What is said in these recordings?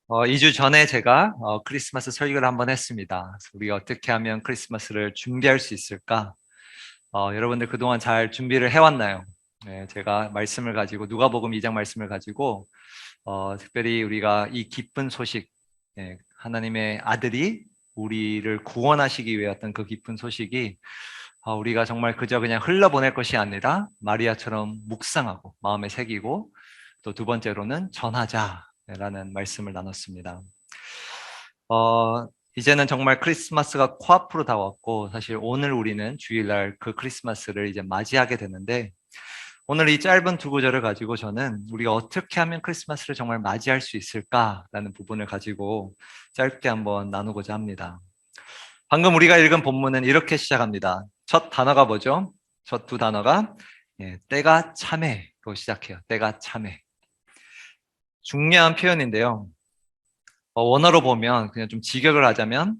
2주 전에 제가 크리스마스 설교를 한번 했습니다. 그래서 우리가 어떻게 하면 크리스마스를 준비할 수 있을까? 여러분들 그동안 잘 준비를 해왔나요? 네, 제가 말씀을 가지고 누가복음 2장 말씀을 가지고 특별히 우리가 이 기쁜 소식, 하나님의 아들이 우리를 구원하시기 위해 어떤 그 기쁜 소식이 우리가 정말 그저 그냥 흘러보낼 것이 아니라 마리아처럼 묵상하고 마음에 새기고 또 두 번째로는 전하자라는 말씀을 나눴습니다. 이제는 정말 크리스마스가 코앞으로 다왔고 사실 오늘 우리는 주일날 그 크리스마스를 이제 맞이하게 되는데 오늘 이 짧은 두 구절을 가지고 저는 우리가 어떻게 하면 크리스마스를 정말 맞이할 수 있을까라는 부분을 가지고 짧게 한번 나누고자 합니다. 방금 우리가 읽은 본문은 이렇게 시작합니다. 첫 단어가 뭐죠? 첫 두 단어가 때가 참해로 시작해요. 때가 참해. 중요한 표현인데요. 원어로 보면 그냥 좀 직역을 하자면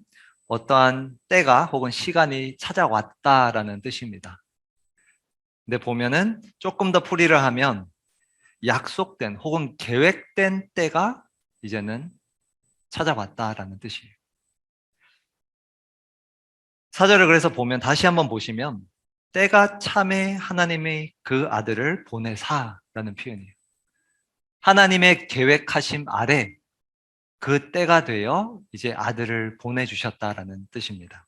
어떠한 때가 혹은 시간이 찾아왔다라는 뜻입니다. 근데 보면은 조금 더 풀이를 하면 약속된 혹은 계획된 때가 이제는 찾아왔다라는 뜻이에요. 사절을 그래서 보면 다시 한번 보시면 때가 참에 하나님의 그 아들을 보내사라는 표현이에요. 하나님의 계획하심 아래 그 때가 되어 이제 아들을 보내주셨다라는 뜻입니다.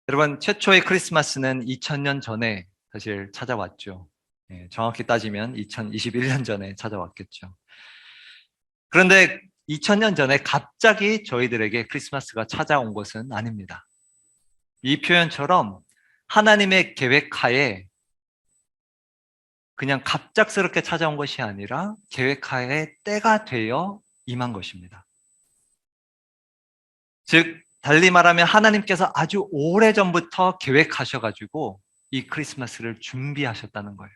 여러분, 최초의 크리스마스는 2000년 전에 사실 찾아왔죠. 정확히 따지면 2021년 전에 찾아왔겠죠. 그런데 2000년 전에 갑자기 저희들에게 크리스마스가 찾아온 것은 아닙니다. 이 표현처럼 하나님의 계획하에 그냥 갑작스럽게 찾아온 것이 아니라 계획하에 때가 되어 임한 것입니다. 즉, 달리 말하면 하나님께서 아주 오래전부터 계획하셔가지고 이 크리스마스를 준비하셨다는 거예요.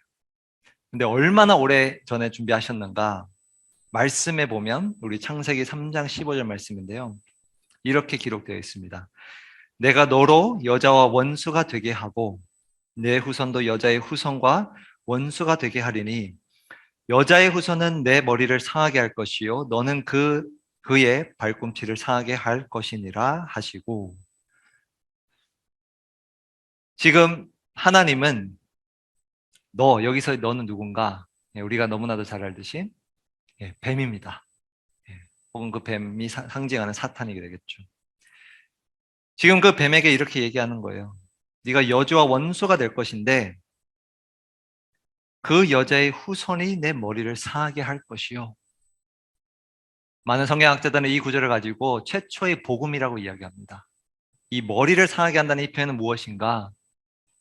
근데 얼마나 오래 전에 준비하셨는가? 말씀에 보면 우리 창세기 3장 15절 말씀인데요. 이렇게 기록되어 있습니다. 내가 너로 여자와 원수가 되게 하고 내 후손도 여자의 후손과 원수가 되게 하리니 여자의 후손은 내 머리를 상하게 할 것이요 너는 그의 발꿈치를 상하게 할 것이니라 하시고, 지금 하나님은 여기서 너는 누군가? 우리가 너무나도 잘 알듯이 뱀입니다. 혹은 그 뱀이 상징하는 사탄이 되겠죠. 지금 그 뱀에게 이렇게 얘기하는 거예요. 네가 여주와 원수가 될 것인데 그 여자의 후손이 내 머리를 상하게 할 것이요. 많은 성경학자들은 이 구절을 가지고 최초의 복음이라고 이야기합니다. 이 머리를 상하게 한다는 이 표현은 무엇인가?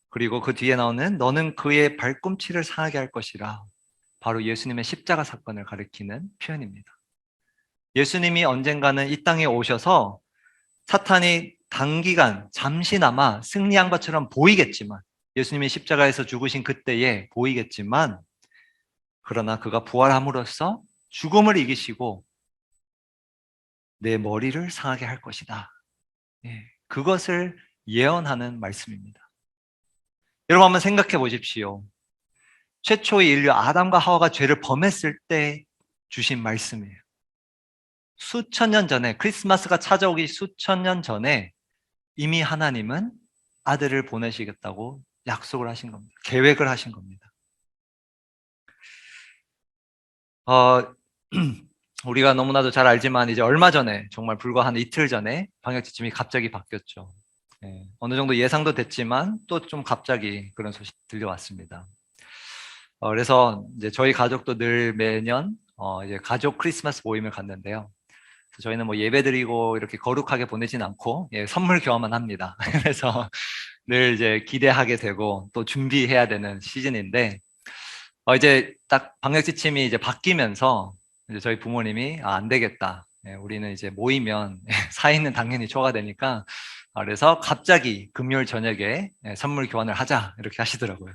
그리고 그 뒤에 나오는 너는 그의 발꿈치를 상하게 할 것이라. 바로 예수님의 십자가 사건을 가리키는 표현입니다. 예수님이 언젠가는 이 땅에 오셔서 사탄이 단기간 잠시나마 승리한 것처럼 보이겠지만, 예수님이 십자가에서 죽으신 그때에 보이겠지만, 그러나 그가 부활함으로써 죽음을 이기시고 내 머리를 상하게 할 것이다. 그것을 예언하는 말씀입니다. 여러분 한번 생각해 보십시오. 최초의 인류 아담과 하와가 죄를 범했을 때 주신 말씀이에요. 수천 년 전에, 크리스마스가 찾아오기 수천 년 전에 이미 하나님은 아들을 보내시겠다고 약속을 하신 겁니다. 계획을 하신 겁니다. 우리가 너무나도 잘 알지만 이제 얼마 전에, 정말 불과 한 이틀 전에 방역 지침이 갑자기 바뀌었죠. 어느 정도 예상도 됐지만 또 좀 갑자기 그런 소식 들려왔습니다. 그래서 이제 저희 가족도 늘 매년 이제 가족 크리스마스 모임을 갖는데요. 저희는 뭐 예배드리고 이렇게 거룩하게 보내진 않고 선물 교환만 합니다. 그래서 늘 이제 기대하게 되고 또 준비해야 되는 시즌인데, 이제 딱 방역 지침이 이제 바뀌면서 이제 저희 부모님이 안 되겠다. 우리는 이제 모이면 사인은 당연히 초과되니까, 그래서 갑자기 금요일 저녁에 선물 교환을 하자 이렇게 하시더라고요.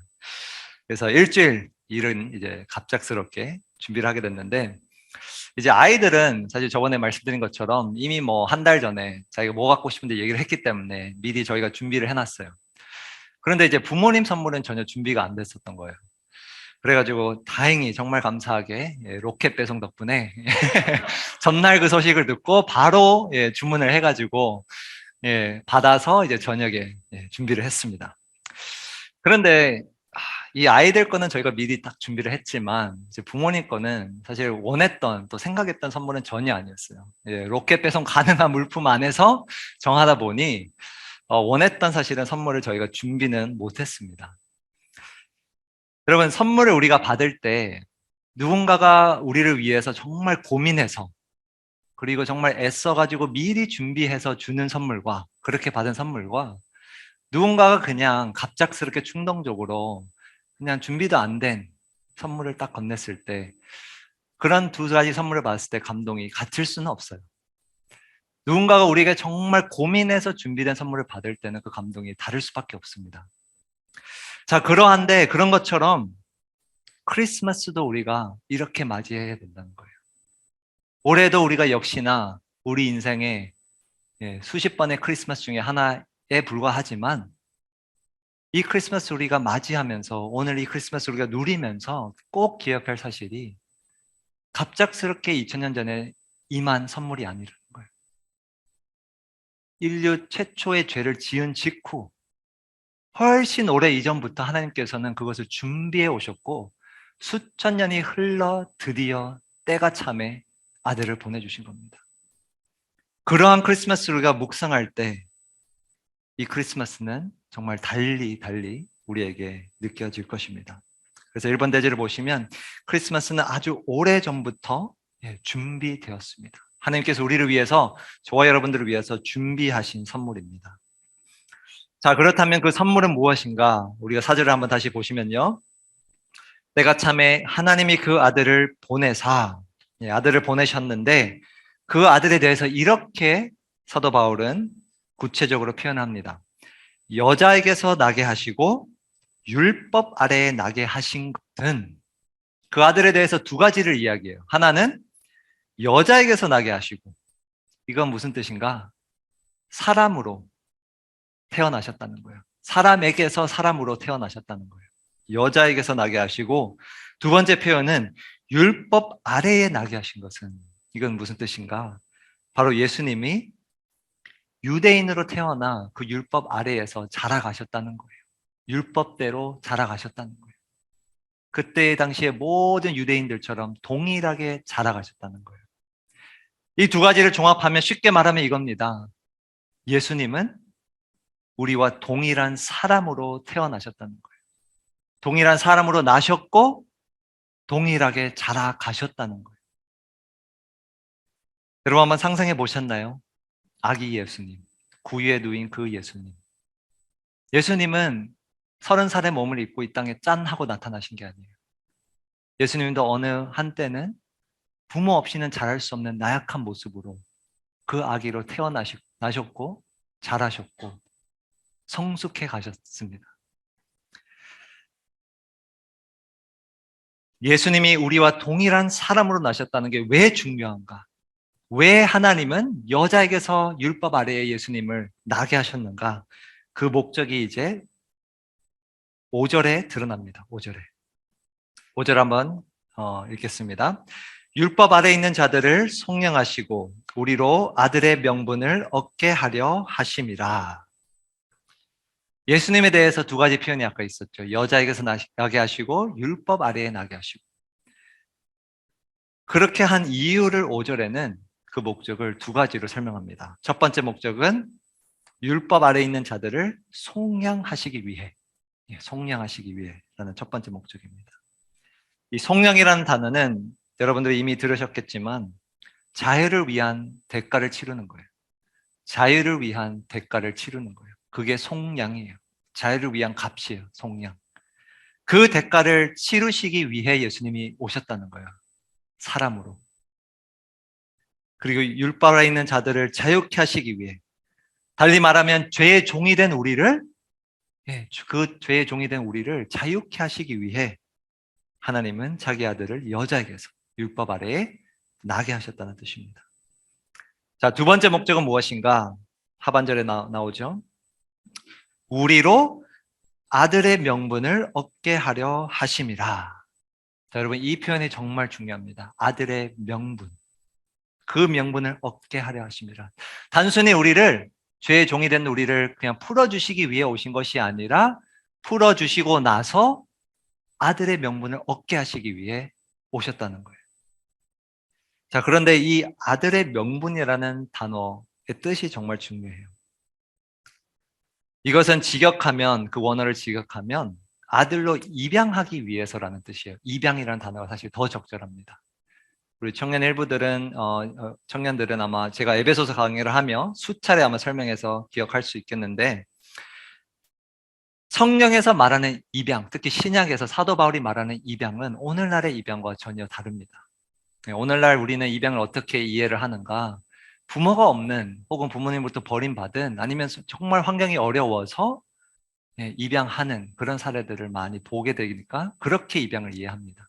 그래서 일주일 일은 이제 갑작스럽게 준비를 하게 됐는데, 이제 아이들은 사실 저번에 말씀드린 것처럼 이미 뭐 한 달 전에 자기가 뭐 갖고 싶은데 얘기를 했기 때문에 미리 저희가 준비를 해놨어요. 그런데 이제 부모님 선물은 전혀 준비가 안 됐었던 거예요. 그래가지고 다행히 정말 감사하게 로켓 배송 덕분에 전날 그 소식을 듣고 바로 주문을 해가지고 받아서 이제 저녁에 준비를 했습니다. 그런데 이 아이들 거는 저희가 미리 딱 준비를 했지만 이제 부모님 거는 사실 원했던 또 생각했던 선물은 전혀 아니었어요. 로켓 배송 가능한 물품 안에서 정하다 보니 원했던 사실은 선물을 저희가 준비는 못했습니다. 여러분, 선물을 우리가 받을 때 누군가가 우리를 위해서 정말 고민해서 그리고 정말 애써가지고 미리 준비해서 주는 선물과 그렇게 받은 선물과 누군가가 그냥 갑작스럽게 충동적으로 그냥 준비도 안 된 선물을 딱 건넸을 때 그런 두 가지 선물을 받았을 때 감동이 같을 수는 없어요. 누군가가 우리에게 정말 고민해서 준비된 선물을 받을 때는 그 감동이 다를 수밖에 없습니다. 자, 그러한데 그런 것처럼 크리스마스도 우리가 이렇게 맞이해야 된다는 거예요. 올해도 우리가 역시나 우리 인생에 수십 번의 크리스마스 중에 하나에 불과하지만 이 크리스마스 우리가 맞이하면서 오늘 이 크리스마스 우리가 누리면서 꼭 기억할 사실이 갑작스럽게 2000년 전에 임한 선물이 아니라는 거예요. 인류 최초의 죄를 지은 직후 훨씬 오래 이전부터 하나님께서는 그것을 준비해 오셨고 수천 년이 흘러 드디어 때가 참에 아들을 보내주신 겁니다. 그러한 크리스마스를 우리가 묵상할 때 이 크리스마스는 정말 달리 우리에게 느껴질 것입니다. 그래서 1번 대지를 보시면 크리스마스는 아주 오래전부터 준비되었습니다. 하나님께서 우리를 위해서, 저와 여러분들을 위해서 준비하신 선물입니다. 자, 그렇다면 그 선물은 무엇인가? 우리가 사절을 한번 다시 보시면요. 때가 참에 하나님이 그 아들을 보내사, 아들을 보내셨는데 그 아들에 대해서 이렇게 사도 바울은 구체적으로 표현합니다. 여자에게서 나게 하시고 율법 아래에 나게 하신 것은, 그 아들에 대해서 두 가지를 이야기해요. 하나는 여자에게서 나게 하시고, 이건 무슨 뜻인가? 사람으로 태어나셨다는 거예요. 사람에게서 사람으로 태어나셨다는 거예요. 여자에게서 나게 하시고, 두 번째 표현은 율법 아래에 나게 하신 것은, 이건 무슨 뜻인가? 바로 예수님이 유대인으로 태어나 그 율법 아래에서 자라가셨다는 거예요. 율법대로 자라가셨다는 거예요. 그때 당시에 모든 유대인들처럼 동일하게 자라가셨다는 거예요. 이 두 가지를 종합하면 쉽게 말하면 이겁니다. 예수님은 우리와 동일한 사람으로 태어나셨다는 거예요. 동일한 사람으로 나셨고 동일하게 자라가셨다는 거예요. 여러분 한번 상상해 보셨나요? 아기 예수님, 구유에 누인 그 예수님. 예수님은 30살의 몸을 입고 이 땅에 짠 하고 나타나신 게 아니에요. 예수님도 어느 한때는 부모 없이는 자랄 수 없는 나약한 모습으로 그 아기로 태어나셨고 자라셨고 성숙해 가셨습니다. 예수님이 우리와 동일한 사람으로 나셨다는 게 왜 중요한가? 왜 하나님은 여자에게서 율법 아래에 예수님을 나게 하셨는가? 그 목적이 이제 5절에 드러납니다. 5절 한번 읽겠습니다. 율법 아래 있는 자들을 속량하시고 우리로 아들의 명분을 얻게 하려 하심이라. 예수님에 대해서 두 가지 표현이 아까 있었죠. 여자에게서 나게 하시고 율법 아래에 나게 하시고. 그렇게 한 이유를 5절에는 그 목적을 두 가지로 설명합니다. 첫 번째 목적은 율법 아래에 있는 자들을 속량하시기 위해, 속량하시기 위해라는 첫 번째 목적입니다. 이 속량이라는 단어는 여러분들이 이미 들으셨겠지만 자유를 위한 대가를 치르는 거예요. 자유를 위한 대가를 치르는 거예요. 그게 속량이에요. 자유를 위한 값이에요. 속량. 그 대가를 치르시기 위해 예수님이 오셨다는 거예요. 사람으로. 그리고 율법에 있는 자들을 자유케 하시기 위해, 달리 말하면 죄의 종이 된 우리를, 그 죄의 종이 된 우리를 자유케 하시기 위해 하나님은 자기 아들을 여자에게서 율법 아래에 나게 하셨다는 뜻입니다. 자, 두 번째 목적은 무엇인가? 하반절에 나오죠. 우리로 아들의 명분을 얻게 하려 하심이라. 자, 여러분, 이 표현이 정말 중요합니다. 아들의 명분. 그 명분을 얻게 하려 하십니다. 단순히 우리를, 죄의 종이 된 우리를 그냥 풀어주시기 위해 오신 것이 아니라 풀어주시고 나서 아들의 명분을 얻게 하시기 위해 오셨다는 거예요. 자, 그런데 이 아들의 명분이라는 단어의 뜻이 정말 중요해요. 이것은 직역하면, 그 원어를 직역하면 아들로 입양하기 위해서라는 뜻이에요. 입양이라는 단어가 사실 더 적절합니다. 우리 청년 일부들은 청년들은 아마 제가 에베소서 강의를 하며 수차례 아마 설명해서 기억할 수 있겠는데, 성령에서 말하는 입양, 특히 신약에서 사도 바울이 말하는 입양은 오늘날의 입양과 전혀 다릅니다. 오늘날 우리는 입양을 어떻게 이해를 하는가? 부모가 없는, 혹은 부모님으로부터 버림받은, 아니면 정말 환경이 어려워서 입양하는 그런 사례들을 많이 보게 되니까 그렇게 입양을 이해합니다.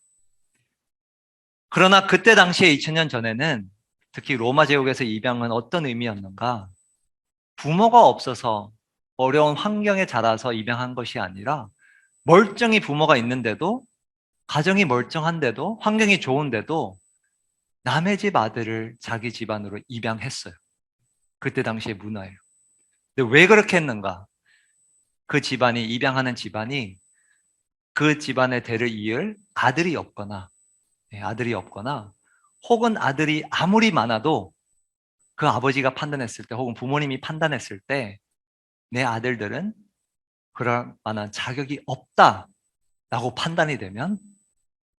그러나 그때 당시에 2000년 전에는, 특히 로마 제국에서 입양은 어떤 의미였는가? 부모가 없어서 어려운 환경에 자라서 입양한 것이 아니라, 멀쩡히 부모가 있는데도, 가정이 멀쩡한데도, 환경이 좋은데도 남의 집 아들을 자기 집안으로 입양했어요. 그때 당시의 문화예요. 근데 왜 그렇게 했는가? 그 집안이, 입양하는 집안이 그 집안의 대를 이을 아들이 없거나, 아들이 없거나, 혹은 아들이 아무리 많아도 그 아버지가 판단했을 때, 혹은 부모님이 판단했을 때, 내 아들들은 그럴 만한 자격이 없다라고 판단이 되면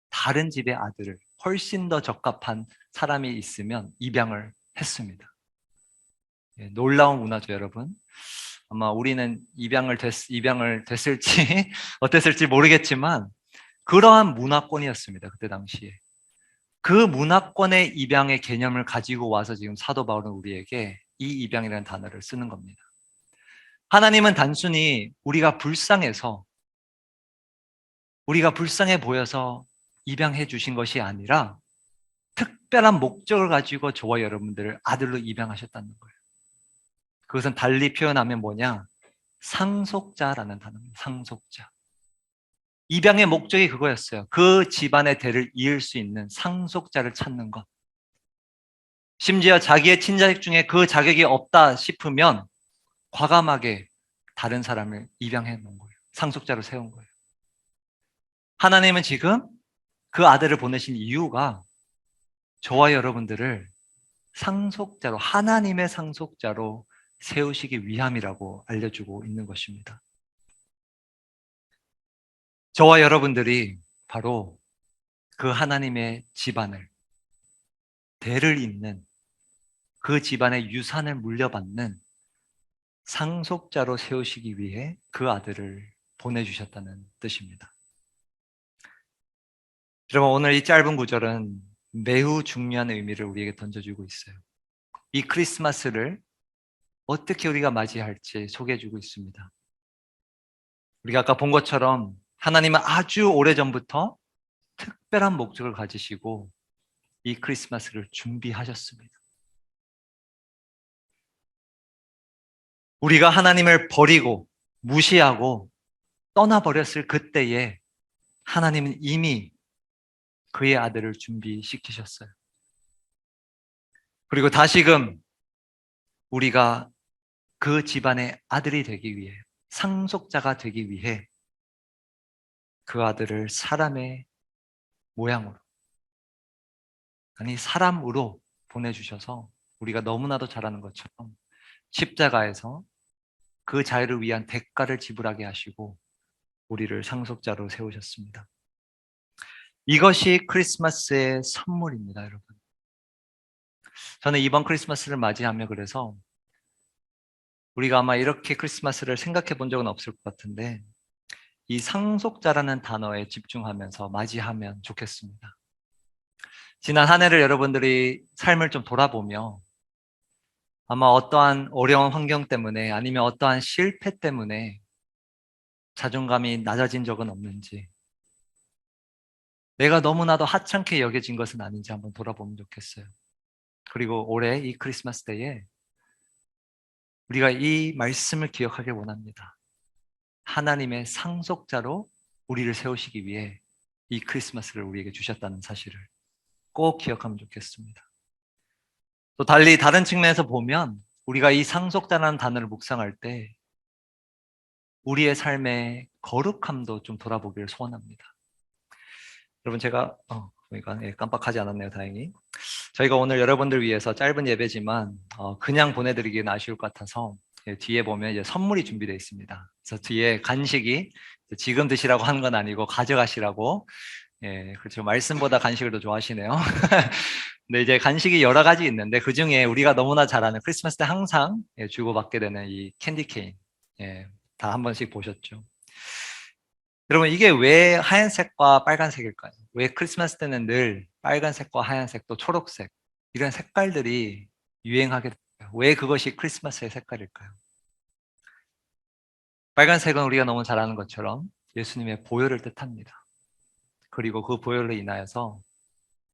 다른 집의 아들을, 훨씬 더 적합한 사람이 있으면 입양을 했습니다. 놀라운 문화죠, 여러분. 아마 우리는 입양을 됐을지 어땠을지 모르겠지만 그러한 문화권이었습니다, 그때 당시에. 그 문화권의 입양의 개념을 가지고 와서 지금 사도 바울은 우리에게 이 입양이라는 단어를 쓰는 겁니다. 하나님은 단순히 우리가 불쌍해 보여서 입양해 주신 것이 아니라 특별한 목적을 가지고 저와 여러분들을 아들로 입양하셨다는 거예요. 그것은 달리 표현하면 뭐냐? 상속자라는 단어입니다. 상속자. 입양의 목적이 그거였어요. 그 집안의 대를 이을 수 있는 상속자를 찾는 것. 심지어 자기의 친자식 중에 그 자격이 없다 싶으면 과감하게 다른 사람을 입양해 놓은 거예요. 상속자로 세운 거예요. 하나님은 지금 그 아들을 보내신 이유가 저와 여러분들을 상속자로, 하나님의 상속자로 세우시기 위함이라고 알려주고 있는 것입니다. 저와 여러분들이 바로 그 하나님의 집안을, 대를 잇는, 그 집안의 유산을 물려받는 상속자로 세우시기 위해 그 아들을 보내주셨다는 뜻입니다. 여러분, 오늘 이 짧은 구절은 매우 중요한 의미를 우리에게 던져주고 있어요. 이 크리스마스를 어떻게 우리가 맞이할지 소개해주고 있습니다. 우리가 아까 본 것처럼 하나님은 아주 오래전부터 특별한 목적을 가지시고 이 크리스마스를 준비하셨습니다. 우리가 하나님을 버리고 무시하고 떠나버렸을 그때에 하나님은 이미 그의 아들을 준비시키셨어요. 그리고 다시금 우리가 그 집안의 아들이 되기 위해, 상속자가 되기 위해 그 아들을 사람의 모양으로, 아니 사람으로 보내주셔서 우리가 너무나도 잘 아는 것처럼 십자가에서 그 자유를 위한 대가를 지불하게 하시고 우리를 상속자로 세우셨습니다. 이것이 크리스마스의 선물입니다, 여러분. 저는 이번 크리스마스를 맞이하며 그래서 우리가 아마 이렇게 크리스마스를 생각해 본 적은 없을 것 같은데 이 상속자라는 단어에 집중하면서 맞이하면 좋겠습니다. 지난 한 해를 여러분들이 삶을 좀 돌아보며 아마 어떠한 어려운 환경 때문에, 아니면 어떠한 실패 때문에 자존감이 낮아진 적은 없는지, 내가 너무나도 하찮게 여겨진 것은 아닌지 한번 돌아보면 좋겠어요. 그리고 올해 이 크리스마스 때에 우리가 이 말씀을 기억하길 원합니다. 하나님의 상속자로 우리를 세우시기 위해 이 크리스마스를 우리에게 주셨다는 사실을 꼭 기억하면 좋겠습니다. 또 달리 다른 측면에서 보면 우리가 이 상속자라는 단어를 묵상할 때 우리의 삶의 거룩함도 좀 돌아보기를 소원합니다. 여러분 제가 깜빡하지 않았네요. 다행히. 저희가 오늘 여러분들 위해서 짧은 예배지만 그냥 보내드리기는 아쉬울 것 같아서 뒤에 보면 이제 선물이 준비되어 있습니다. 그래서 뒤에 간식이 지금 드시라고 하는 건 아니고 가져가시라고. 그렇죠. 말씀보다 간식을 더 좋아하시네요. 근데 이제 간식이 여러 가지 있는데 그 중에 우리가 너무나 잘 아는 크리스마스 때 항상 주고받게 되는 이 캔디 케인. 다 한 번씩 보셨죠? 여러분 이게 왜 하얀색과 빨간색일까요? 왜 크리스마스 때는 늘 빨간색과 하얀색 또 초록색 이런 색깔들이 유행하게 될까요? 왜 그것이 크리스마스의 색깔일까요? 빨간색은 우리가 너무 잘 아는 것처럼 예수님의 보혈을 뜻합니다. 그리고 그 보혈로 인하여서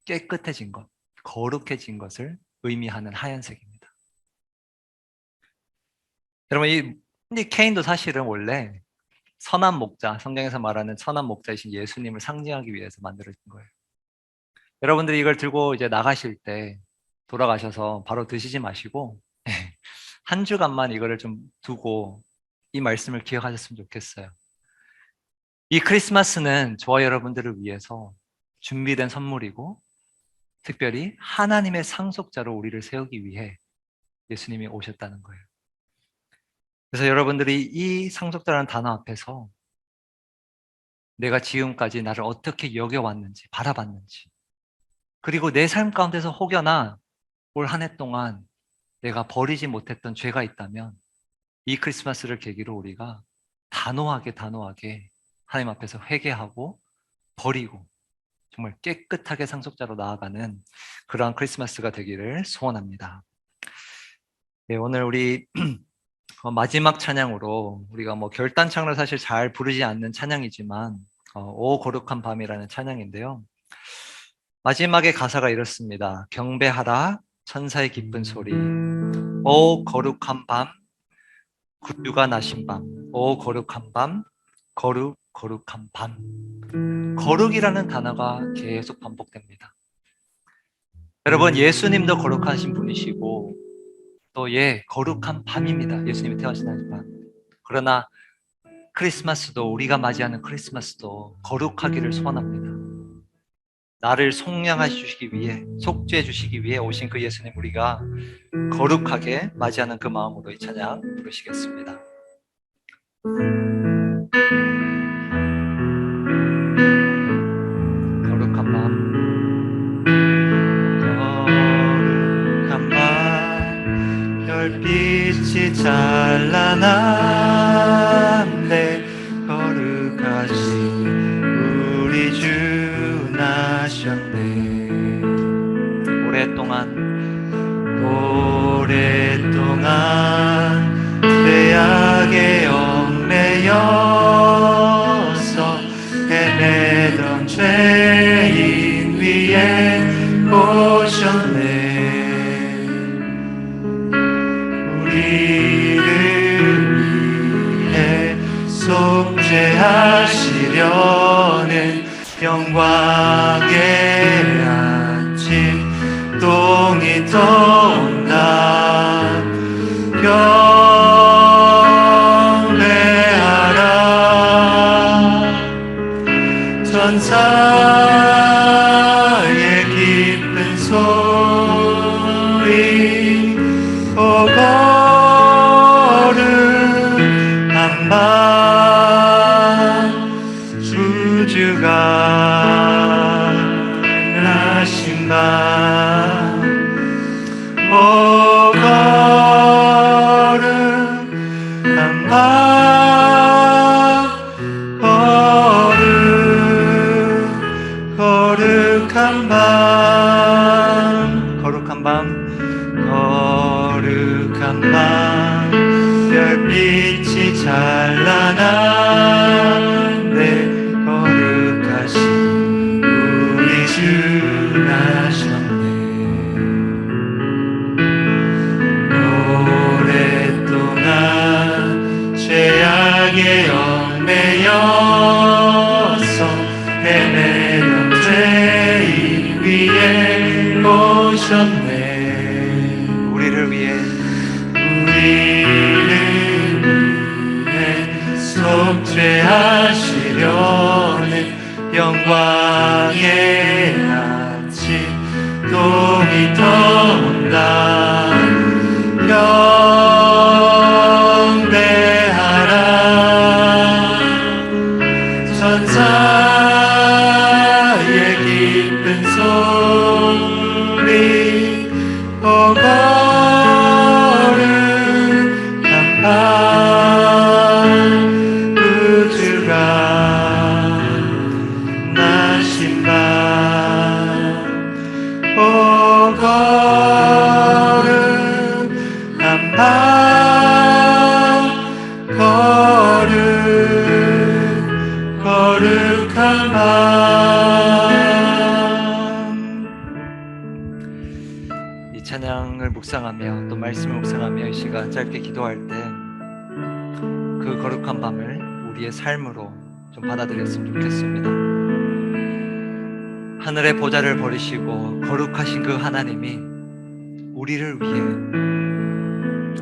깨끗해진 것, 거룩해진 것을 의미하는 하얀색입니다. 여러분 이 캔디 케인도 사실은 원래 선한 목자, 성경에서 말하는 선한 목자이신 예수님을 상징하기 위해서 만들어진 거예요. 여러분들이 이걸 들고 이제 나가실 때 돌아가셔서 바로 드시지 마시고 한 주간만 이거를 좀 두고 이 말씀을 기억하셨으면 좋겠어요. 이 크리스마스는 저와 여러분들을 위해서 준비된 선물이고 특별히 하나님의 상속자로 우리를 세우기 위해 예수님이 오셨다는 거예요. 그래서 여러분들이 이 상속자라는 단어 앞에서 내가 지금까지 나를 어떻게 여겨왔는지, 바라봤는지, 그리고 내 삶 가운데서 혹여나 올 한 해 동안 내가 버리지 못했던 죄가 있다면 이 크리스마스를 계기로 우리가 단호하게 하나님 앞에서 회개하고 버리고 정말 깨끗하게 상속자로 나아가는 그러한 크리스마스가 되기를 소원합니다. 네, 오늘 우리 마지막 찬양으로 우리가 결단창으로 사실 잘 부르지 않는 찬양이지만 오 거룩한 밤이라는 찬양인데요. 마지막에 가사가 이렇습니다. 경배하라 천사의 기쁜 소리 오 거룩한 밤 구주가 나신 밤 오 거룩한 밤 거룩한 밤. 거룩이라는 단어가 계속 반복됩니다. 여러분 예수님도 거룩하신 분이시고 또 거룩한 밤입니다. 예수님이 태어나신 밤. 그러나 크리스마스도 우리가 맞이하는 크리스마스도 거룩하기를 소원합니다. 나를 속량해 주시기 위해 속죄해 주시기 위해 오신 그 예수님 우리가 거룩하게 맞이하는 그 마음으로 이 찬양 부르시겠습니다. 거룩한 밤 거룩한 밤 별빛이 찬란한데 거룩하신 우리 주 나셨네. 오랫동안 죄악에 얽매여서 헤매던 죄인 위에 오셨네. 우리를 위해 속죄하시려는 영광의 아침 동이 떠온다. 경배하라 천사의 기쁜 소리 오 거룩한 밤 주주가 나신 밤 오 거룩한 밤 거룩한 밤 별빛이 찬란한데 거룩하신 우리 주 나셨네. 오랫동안 죄악에 얽매여서 헤매 영광의 아침 동이 터온다. 경배하라. 천사의 기쁜 소리 거룩한 밤 우주가 나신 밤 거룩한 밤 거룩한 밤. 이 찬양을 묵상하며 또 말씀을 묵상하며 이 시간 짧게 기도할 때 그 거룩한 밤을 우리의 삶으로 좀 받아들였으면 좋겠습니다. 하늘의 보좌를 버리시고 거룩하신 그 하나님이 우리를 위해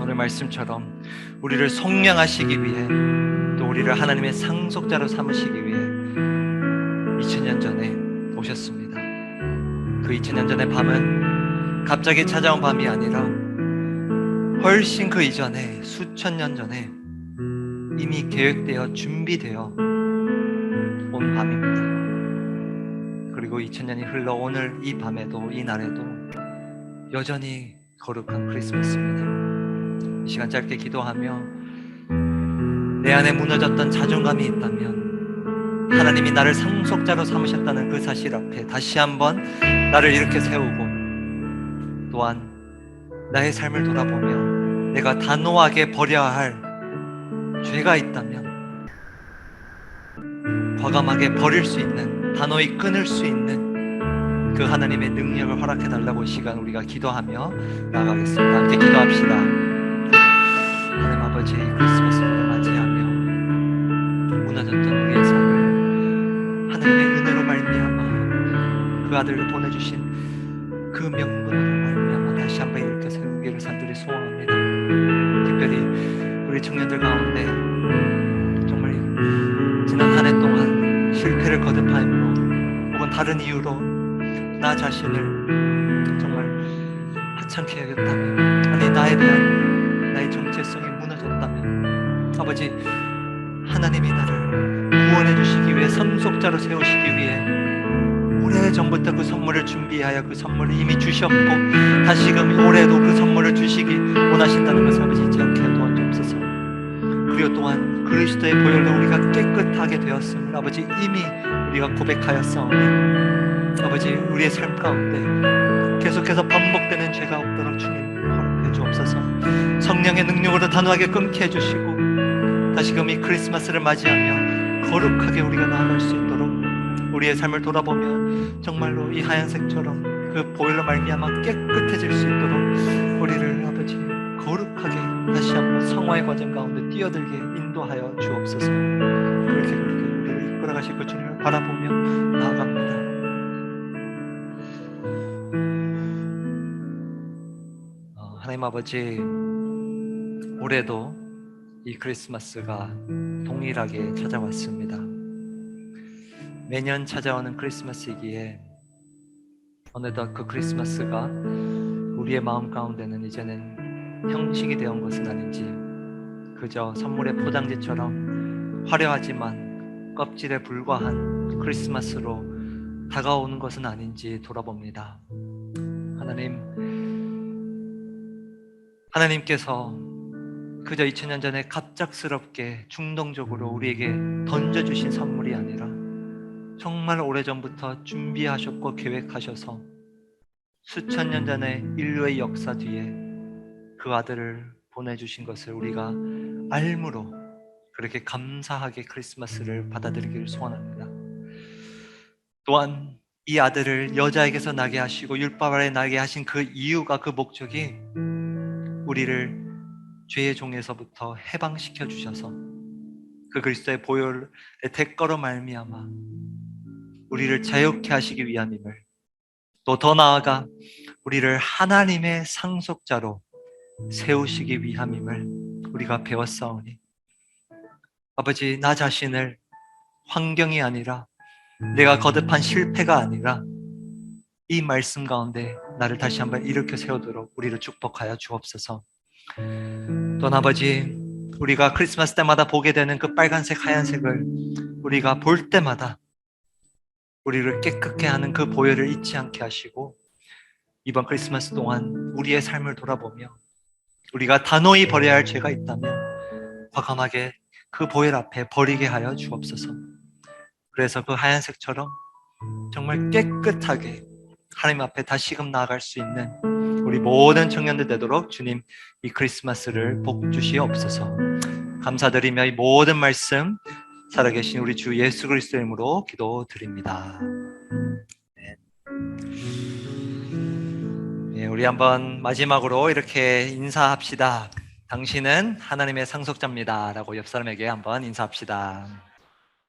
오늘 말씀처럼 우리를 속량하시기 위해 또 우리를 하나님의 상속자로 삼으시기 위해 2000년 전에 오셨습니다. 그 2000년 전의 밤은 갑자기 찾아온 밤이 아니라 훨씬 그 이전에 수천 년 전에 이미 계획되어 준비되어 온 밤입니다. 그리고 2000년이 흘러 오늘 이 밤에도 이 날에도 여전히 거룩한 크리스마스입니다. 이 시간 짧게 기도하며 내 안에 무너졌던 자존감이 있다면 하나님이 나를 상속자로 삼으셨다는 그 사실 앞에 다시 한번 나를 이렇게 세우고 또한 나의 삶을 돌아보며 내가 단호하게 버려야 할 죄가 있다면 과감하게 버릴 수 있는, 단호히 끊을 수 있는 그 하나님의 능력을 허락해 달라고 이 시간 우리가 기도하며 나아가겠습니다. 함께 기도합시다. 하나님 아버지, 크리스마스를 맞이하며 무너졌던 우리의 삶을 하나님의 은혜로 말미암아 그 아들을 보내주신 그 명분으로 말미암아 다시 한번 일으켜 세우기를 산들이 소원합니다. 특별히 우리 청년들 가운데 정말 지난 한 해 동안 실패를 거듭함으로 혹은 다른 이유로 나 자신을 정말 하찮게 여겼다면, 아니 나에 대한 나의 정체성이 무너졌다면 아버지, 하나님이 나를 구원해 주시기 위해 상속자로 세우시기 위해 오래전부터 그 선물을 준비하여 그 선물을 이미 주셨고 다시금 올해도 그 선물을 주시기 원하신다는 것을 아버지 잊지 않게 도와주옵소서. 그리고 또한 그리스도의 보혈로 우리가 깨끗하게 되었음을 아버지 이미 우리가 고백하였사오니 아버지 우리의 삶 가운데 계속해서 반복되는 죄가 없도록 주님 허락해 주옵소서. 성령의 능력으로 단호하게 끊게 해주시고 다시금 이 크리스마스를 맞이하며 거룩하게 우리가 나아갈 수 있도록 우리의 삶을 돌아보면 정말로 이 하얀색처럼 그 보혈로 말미암아 깨끗해질 수 있도록 우리를 아버지 거룩하게 다시 한번 성화의 과정 가운데 뛰어들게 인도하여 주옵소서. 그렇게 우리를 이끌어가실 그 주님을 바라보며 나아갑니다. 하나님 아버지, 올해도 이 크리스마스가 동일하게 찾아왔습니다. 매년 찾아오는 크리스마스이기에 어느덧 그 크리스마스가 우리의 마음 가운데는 이제는 형식이 되어 온 것은 아닌지, 그저 선물의 포장지처럼 화려하지만 껍질에 불과한 크리스마스로 다가오는 것은 아닌지 돌아봅니다. 하나님께서 그저 2000년 전에 갑작스럽게 중동적으로 우리에게 던져주신 선물이 아니라 정말 오래전부터 준비하셨고 계획하셔서 수천 년 전의 인류의 역사 뒤에 그 아들을 보내주신 것을 우리가 알므로 그렇게 감사하게 크리스마스를 받아들이기를 소원합니다. 또한 이 아들을 여자에게서 나게 하시고 율법 아래 나게 하신 그 이유가, 그 목적이 우리를 죄의 종에서부터 해방시켜 주셔서 그 그리스도의 보혈의 대가로 말미암아 우리를 자유케 하시기 위함임을, 또 더 나아가 우리를 하나님의 상속자로 세우시기 위함임을 우리가 배웠사오니 아버지, 나 자신을 환경이 아니라 내가 거듭한 실패가 아니라 이 말씀 가운데 나를 다시 한번 일으켜 세우도록 우리를 축복하여 주옵소서. 또 아버지, 우리가 크리스마스 때마다 보게 되는 그 빨간색 하얀색을 우리가 볼 때마다 우리를 깨끗게 하는 그 보혈을 잊지 않게 하시고, 이번 크리스마스 동안 우리의 삶을 돌아보며 우리가 단호히 버려야 할 죄가 있다면 과감하게 그 보혈 앞에 버리게 하여 주옵소서. 그래서 그 하얀색처럼 정말 깨끗하게 하나님 앞에 다시금 나아갈 수 있는 우리 모든 청년들 되도록 주님 이 크리스마스를 복 주시옵소서. 감사드리며 이 모든 말씀 살아계신 우리 주 예수 그리스도의 이름으로 기도드립니다. 네, 우리 한번 마지막으로 이렇게 인사합시다. 당신은 하나님의 상속자입니다 라고 옆 사람에게 한번 인사합시다.